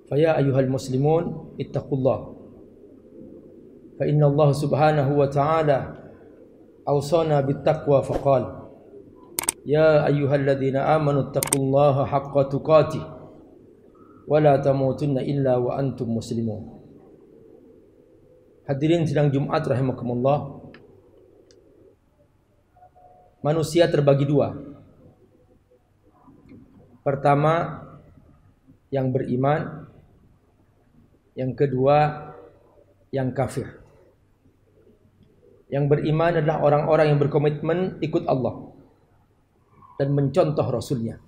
Faya ayyuhal muslimun ittaqullah. Fa inna Allah subhanahu wa ta'ala awsana bittaqwa faqala ya ayyuhalladzina amanu ittaqullaha haqqa tuqatih wa la tamutunna illa wa antum muslimun. Hadirin sidang Jumat rahimakumullah. Manusia terbagi dua. Pertama, yang beriman. Yang kedua, yang kafir. Yang beriman adalah orang-orang yang berkomitmen ikut Allah dan mencontoh Rasulnya.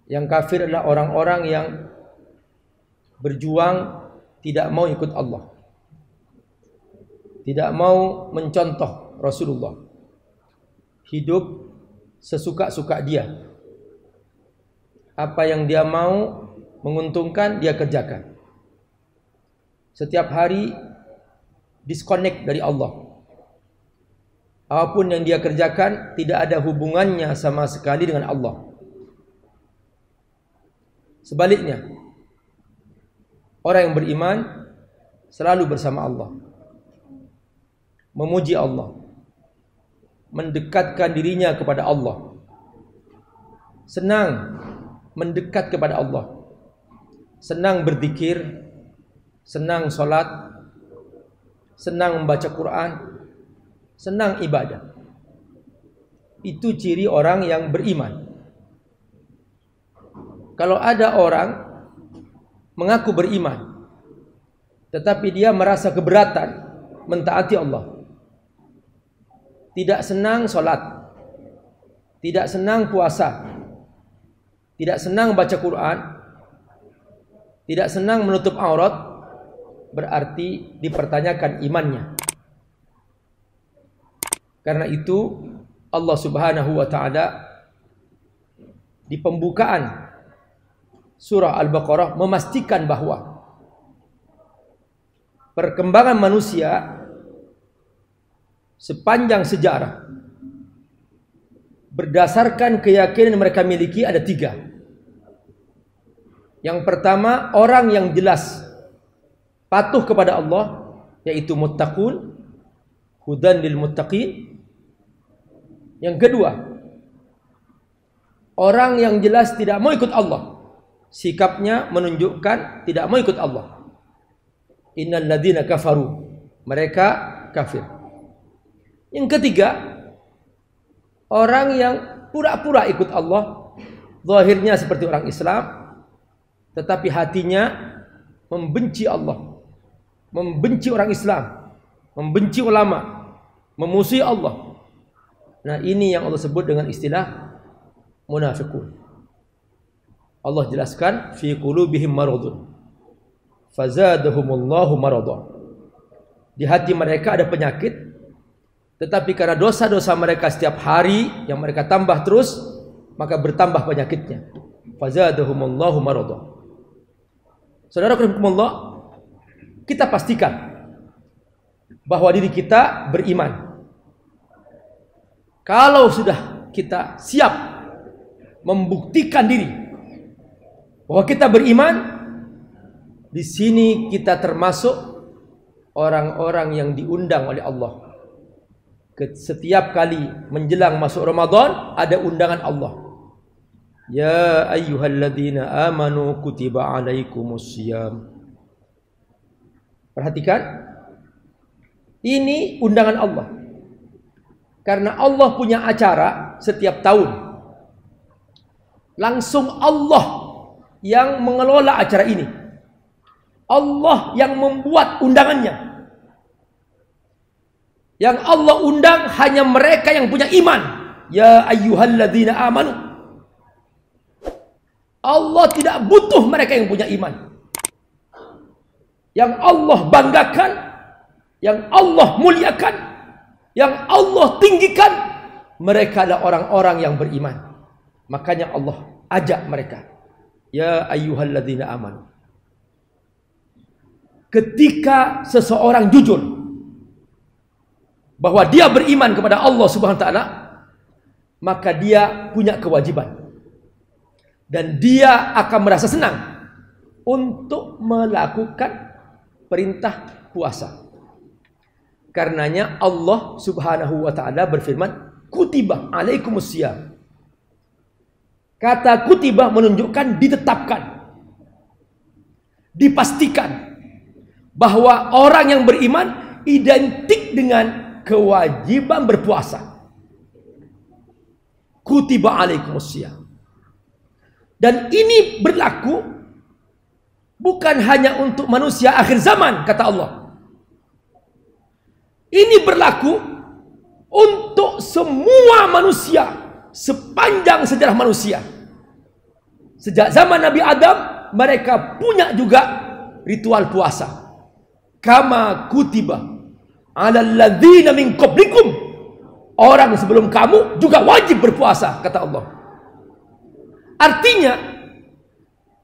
Yang kafir adalah orang-orang yang berjuang tidak mau ikut Allah, tidak mau mencontoh Rasulullah, hidup sesuka-suka dia. Apa yang dia mau menguntungkan dia kerjakan. Setiap hari disconnect dari Allah. Apapun yang dia kerjakan tidak ada hubungannya sama sekali dengan Allah. Sebaliknya, orang yang beriman selalu bersama Allah, memuji Allah, mendekatkan dirinya kepada Allah, senang mendekat kepada Allah, senang berzikir, senang sholat, senang membaca Quran, senang ibadah. Itu ciri orang yang beriman. Kalau ada orang mengaku beriman, tetapi dia merasa keberatan mentaati Allah, tidak senang sholat, tidak senang puasa, tidak senang baca Quran, tidak senang menutup aurat, berarti dipertanyakan imannya. Karena itu Allah Subhanahu wa ta'ala di pembukaan surah Al-Baqarah memastikan bahwa perkembangan manusia sepanjang sejarah berdasarkan keyakinan yang mereka miliki ada tiga. Yang pertama, orang yang jelas patuh kepada Allah, yaitu muttaqun, hudan lil muttaqin. Yang kedua, orang yang jelas tidak mau ikut Allah, sikapnya menunjukkan tidak mau ikut Allah. Innal ladzina kafaru, mereka kafir. Yang ketiga, orang yang pura-pura ikut Allah, zahirnya seperti orang Islam, tetapi hatinya membenci Allah, membenci orang Islam, membenci ulama, memusuhi Allah. Nah, ini yang Allah sebut dengan istilah munafiqun. Allah jelaskan fi qulubihim maradun fazadahumullahu marada. Di hati mereka ada penyakit, tetapi karena dosa-dosa mereka setiap hari yang mereka tambah terus, maka bertambah penyakitnya. Fazadahumullahu marada. Saudara-saudara, kita pastikan bahwa diri kita beriman. Kalau sudah kita siap membuktikan diri bahwa kita beriman, di sini kita termasuk orang-orang yang diundang oleh Allah. Setiap kali menjelang masuk Ramadan ada undangan Allah. Ya ayyuhalladzina amanu kutiba alaikumussyiyam. Perhatikan, ini undangan Allah. Karena Allah punya acara setiap tahun. Langsung Allah yang mengelola acara ini. Allah yang membuat undangannya. Yang Allah undang hanya mereka yang punya iman. Ya ayyuhalladzina amanu. Allah tidak butuh mereka yang punya iman. Yang Allah banggakan, yang Allah muliakan, yang Allah tinggikan, mereka adalah orang-orang yang beriman. Makanya Allah ajak mereka, ya ayyuhalladzina amanu. Ketika seseorang jujur bahwa dia beriman kepada Allah Subhanahu wa taala, maka dia punya kewajiban. Dan dia akan merasa senang untuk melakukan perintah puasa. Karenanya Allah Subhanahu wa taala berfirman, kutiba alaikumusiyam. Kata kutiba menunjukkan ditetapkan, dipastikan bahwa orang yang beriman identik dengan kewajiban berpuasa. Kutiba alaikumusiyam. Dan ini berlaku bukan hanya untuk manusia akhir zaman, kata Allah. Ini berlaku untuk semua manusia sepanjang sejarah manusia. Sejak zaman Nabi Adam, mereka punya juga ritual puasa. Kama kutiba alal ladzina min qablikum. Orang sebelum kamu juga wajib berpuasa, kata Allah. Artinya,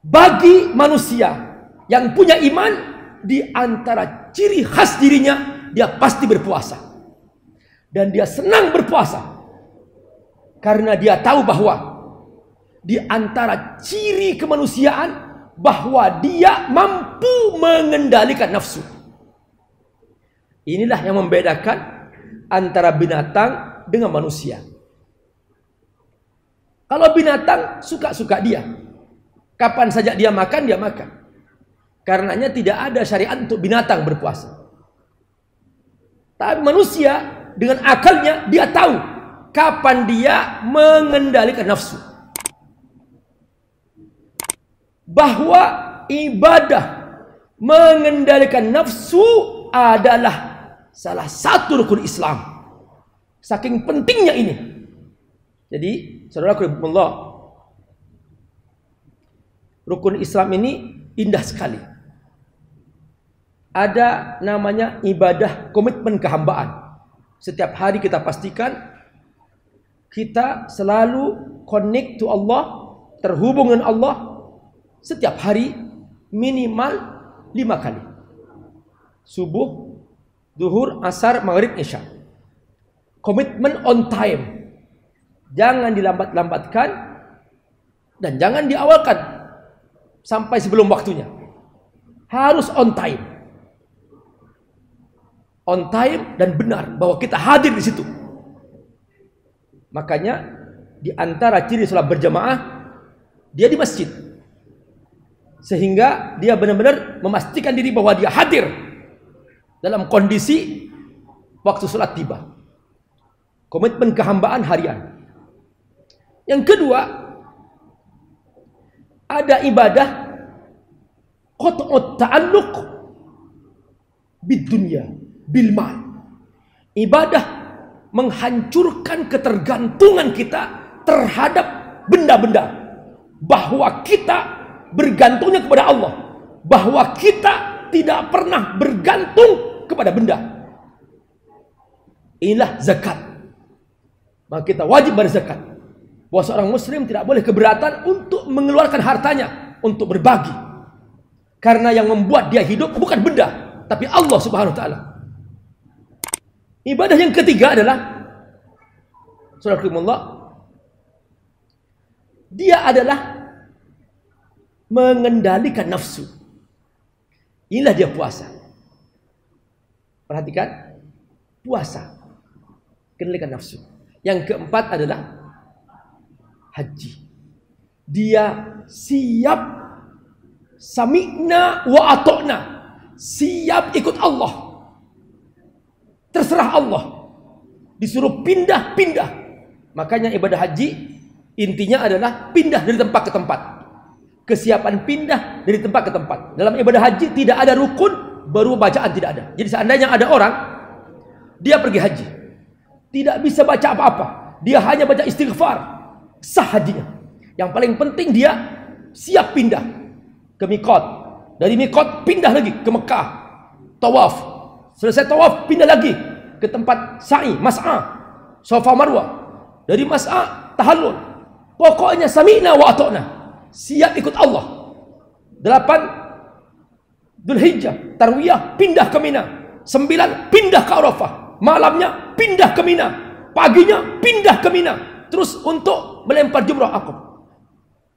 bagi manusia yang punya iman, di antara ciri khas dirinya, dia pasti berpuasa. Dan dia senang berpuasa. Karena dia tahu bahwa di antara ciri kemanusiaan, bahwa dia mampu mengendalikan nafsu. Inilah yang membedakan antara binatang dengan manusia. Kalau binatang suka-suka dia, kapan saja dia makan, dia makan. Karenanya tidak ada syariat untuk binatang berpuasa. Tapi manusia dengan akalnya dia tahu kapan dia mengendalikan nafsu. Bahwa ibadah mengendalikan nafsu adalah salah satu rukun Islam. Saking pentingnya ini. Jadi, saudaraku Allah, rukun Islam ini indah sekali. Ada namanya ibadah komitmen kehambaan. Setiap hari kita pastikan kita selalu connect to Allah, terhubung dengan Allah setiap hari minimal 5 kali. Subuh, zuhur, asar, maghrib, isya. Komitmen on time. Jangan dilambat-lambatkan dan jangan diawalkan sampai sebelum waktunya. Harus on time. On time dan benar bahwa kita hadir di situ. Makanya di antara ciri sholat berjamaah, dia di masjid. Sehingga dia benar-benar memastikan diri bahwa dia hadir dalam kondisi waktu sholat tiba. Komitmen kehambaan harian. Yang kedua, ada ibadah qat'ut ta'alluq bid dunya bil mal. Ibadah menghancurkan ketergantungan kita terhadap benda-benda. Bahwa kita bergantungnya kepada Allah. Bahwa kita tidak pernah bergantung kepada benda. Inilah zakat. Maka kita wajib berzakat. Bahwa seorang muslim tidak boleh keberatan untuk mengeluarkan hartanya untuk berbagi. Karena yang membuat dia hidup bukan benda, tapi Allah Subhanahu wa taala. Ibadah yang ketiga adalah saudarakumullah, dia adalah mengendalikan nafsu. Inilah dia puasa. Perhatikan, puasa, kendalikan nafsu. Yang keempat adalah haji. Dia siap sami'na wa ata'na, siap ikut Allah, terserah Allah, disuruh pindah-pindah. Makanya ibadah haji intinya adalah pindah dari tempat ke tempat. Kesiapan pindah dari tempat ke tempat. Dalam ibadah haji tidak ada rukun, baru bacaan tidak ada. Jadi seandainya ada orang, dia pergi haji, tidak bisa baca apa-apa, dia hanya baca istighfar, sah hajinya. Yang paling penting dia siap pindah ke Miqat. Dari Miqat pindah lagi ke Mekah, tawaf. Selesai tawaf pindah lagi ke tempat sa'i, mas'a, Safa Marwah. Dari mas'a tahallul. Pokoknya sami'na wa ata'na, siap ikut Allah. 8 Dzulhijjah tarwiyah pindah ke Mina. 9 pindah ke Arafah. malamnya pindah ke Mina, paginya pindah ke Mina, terus untuk melempar jumrah Aqabah.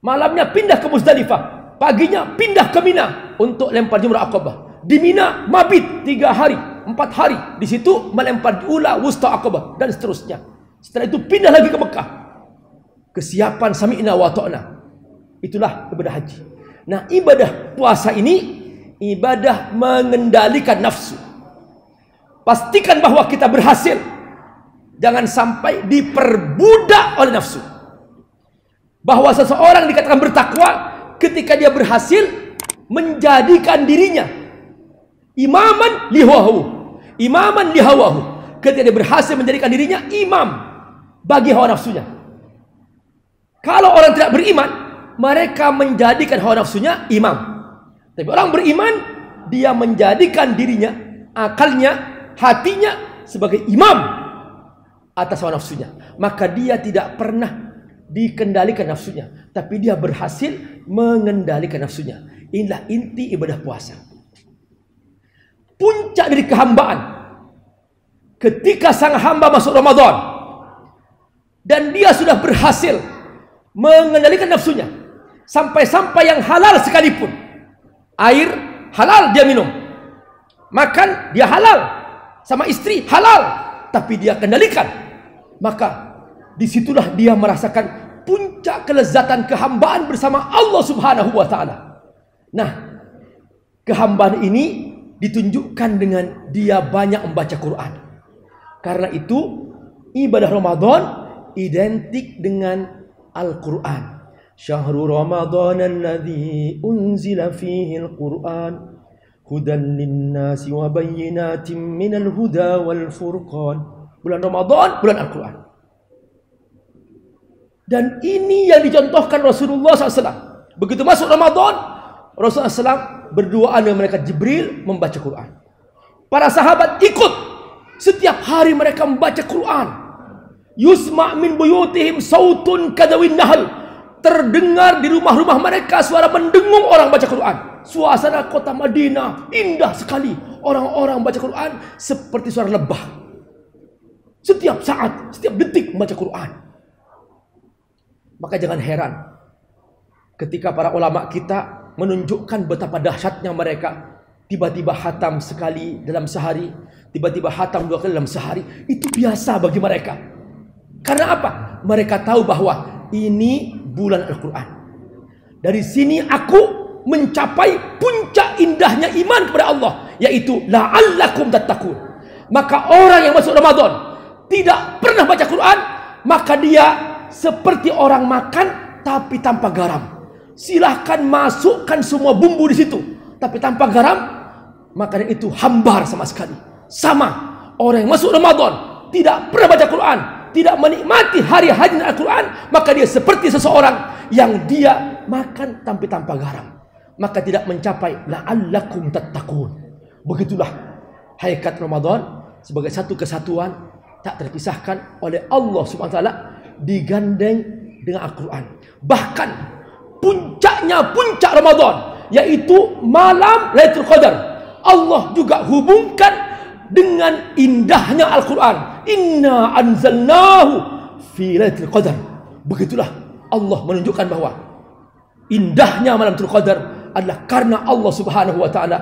Malamnya pindah ke Muzdalifah, paginya pindah ke Mina untuk lempar jumrah Aqabah. Di Mina mabit 3 hari, 4 hari, di situ melempar ula, wusta, Aqabah dan seterusnya. Setelah itu pindah lagi ke Mekah. Kesiapan sami'na wa ta'na. Itulah ibadah haji. Nah, ibadah puasa ini ibadah mengendalikan nafsu. Pastikan bahwa kita berhasil. Jangan sampai diperbudak oleh nafsu. Bahwa seseorang dikatakan bertakwa ketika dia berhasil menjadikan dirinya imaman lihawahu. Imaman lihawahu. Ketika dia berhasil menjadikan dirinya imam bagi hawa nafsunya. Kalau orang tidak beriman, mereka menjadikan hawa nafsunya imam. Tapi orang beriman, dia menjadikan dirinya, akalnya, hatinya sebagai imam atas hawa nafsunya. Maka dia tidak pernah dikendalikan nafsunya, tapi dia berhasil mengendalikan nafsunya. Inilah inti ibadah puasa. Puncak dari kehambaan ketika sang hamba masuk Ramadan dan dia sudah berhasil mengendalikan nafsunya, sampai-sampai yang halal sekalipun, air halal dia minum, makan dia halal, sama istri halal, tapi dia kendalikan. Maka disitulah dia merasakan puncak kelezatan kehambaan bersama Allah Subhanahu wa ta'ala. Nah, kehambaan ini ditunjukkan dengan dia banyak membaca Quran. Karena itu ibadah Ramadan identik dengan Al-Quran. Syahrul Ramadan alladzi unzila fihi al-Quran hudan linnasi wa bayyinatin minal huda wal furqan. Bulan Ramadan, bulan Al-Quran. Dan ini yang dicontohkan Rasulullah SAW. Begitu masuk Ramadan, Rasulullah SAW berduaan dengan malaikat Jibril membaca Quran. Para sahabat ikut. Setiap hari mereka membaca Quran. Yusma' min buyutihim sautun kadawin nahl. Terdengar di rumah-rumah mereka suara mendengung orang baca Quran. Suasana kota Madinah indah sekali. Orang-orang baca Quran seperti suara lebah. Setiap saat, setiap detik membaca Quran. Maka jangan heran ketika para ulama kita menunjukkan betapa dahsyatnya mereka. Tiba-tiba hatam sekali dalam sehari, tiba-tiba hatam 2 kali dalam sehari. Itu biasa bagi mereka. Karena apa? Mereka tahu bahwa ini bulan Al-Quran. Dari sini aku mencapai puncak indahnya iman kepada Allah, yaitu la'allakum tattaqun. Maka orang yang masuk Ramadan tidak pernah baca Quran, maka dia seperti orang makan tapi tanpa garam. Silahkan masukkan semua bumbu di situ, tapi tanpa garam, makanan itu hambar sama sekali. Sama orang yang masuk Ramadan tidak pernah baca Quran, tidak menikmati hari-hari Al-Quran, maka dia seperti seseorang yang dia makan tapi tanpa garam, maka tidak mencapai la'allakum tattaqun. Begitulah hakikat Ramadan sebagai satu kesatuan tak terpisahkan oleh Allah Subhanahu wa taala, digandeng dengan Al-Quran. Bahkan puncaknya puncak Ramadan, yaitu malam Lailatul Qadar, Allah juga hubungkan dengan indahnya Al-Quran. Inna anzalnahu fi Lailatul Qadar. Begitulah Allah menunjukkan bahwa indahnya malam Lailatul Qadar adalah karena Allah Subhanahu wa taala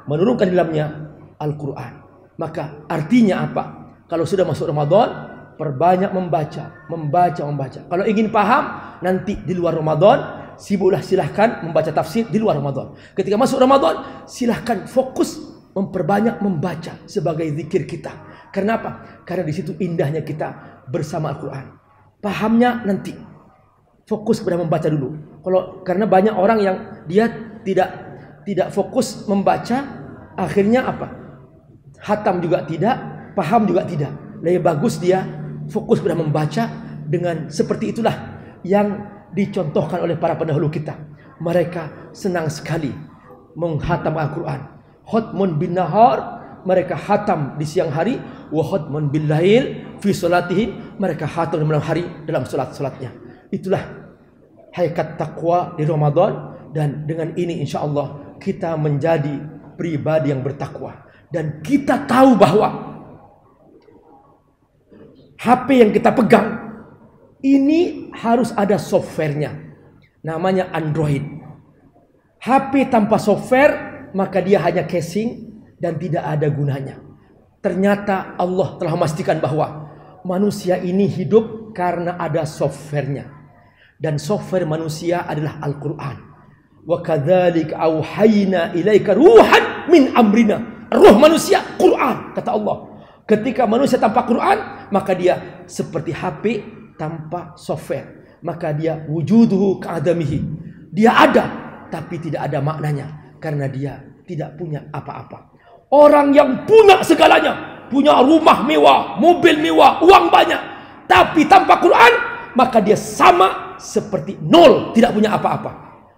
menurunkan di dalamnya Al-Quran. Maka artinya apa? Kalau sudah masuk Ramadan, perbanyak membaca. Kalau ingin paham nanti di luar Ramadan, sibuklah, silahkan membaca tafsir di luar Ramadan. Ketika masuk Ramadan, silahkan fokus memperbanyak membaca sebagai zikir kita. Karena apa? Karena di situ indahnya kita bersama Al-Quran. Pahamnya nanti. Fokus pada membaca dulu. Karena banyak orang yang dia tidak fokus membaca, akhirnya apa? Hatam juga tidak, paham juga tidak. Lebih bagus dia fokus pada membaca. Dengan seperti itulah yang dicontohkan oleh para pendahulu kita. Mereka senang sekali menghatam Al-Quran. Khatmun bin nahar, mereka hatam di siang hari. Wa khatmun bil lail fi salatihim, mereka hatam di malam hari dalam salat-salatnya. Itulah hakikat takwa di Ramadan. Dan dengan ini insya Allah kita menjadi pribadi yang bertakwa. Dan kita tahu bahwa HP yang kita pegang ini harus ada softwarenya, namanya Android. HP tanpa software maka dia hanya casing dan tidak ada gunanya. Ternyata Allah telah memastikan bahwa manusia ini hidup karena ada softwarenya, dan software manusia adalah Al-Quran. Wa kadzalika auhayna ilaika ruhan min amrina. Ruh manusia Quran, kata Allah. Ketika manusia tanpa Quran, maka dia seperti HP tanpa software. Maka dia wujuduhu ka'adamihi. Dia ada, tapi tidak ada maknanya. Karena dia tidak punya apa-apa. Orang yang punya segalanya, punya rumah mewah, mobil mewah, uang banyak, tapi tanpa Quran, maka dia sama seperti nol, tidak punya apa-apa.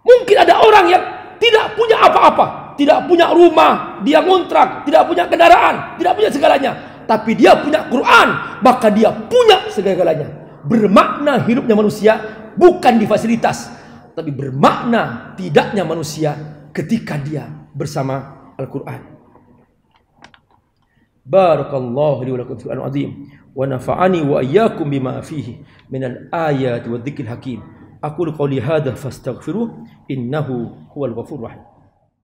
Mungkin ada orang yang tidak punya apa-apa, tidak punya rumah, dia ngontrak, tidak punya kendaraan, tidak punya segalanya, tapi dia punya Quran, maka dia punya segalanya. Bermakna hidupnya manusia bukan di fasilitas, tapi bermakna tidaknya manusia ketika dia bersama Al-Quran. Barakallahu li wa lakum fil Qur'anil azim wa nafa'ani wa iyyakum bima fihi minal ayati wadh-dhikril hakim. Aqulu qawli hadha fastaghfiruh innahu huwal ghafurur rahim.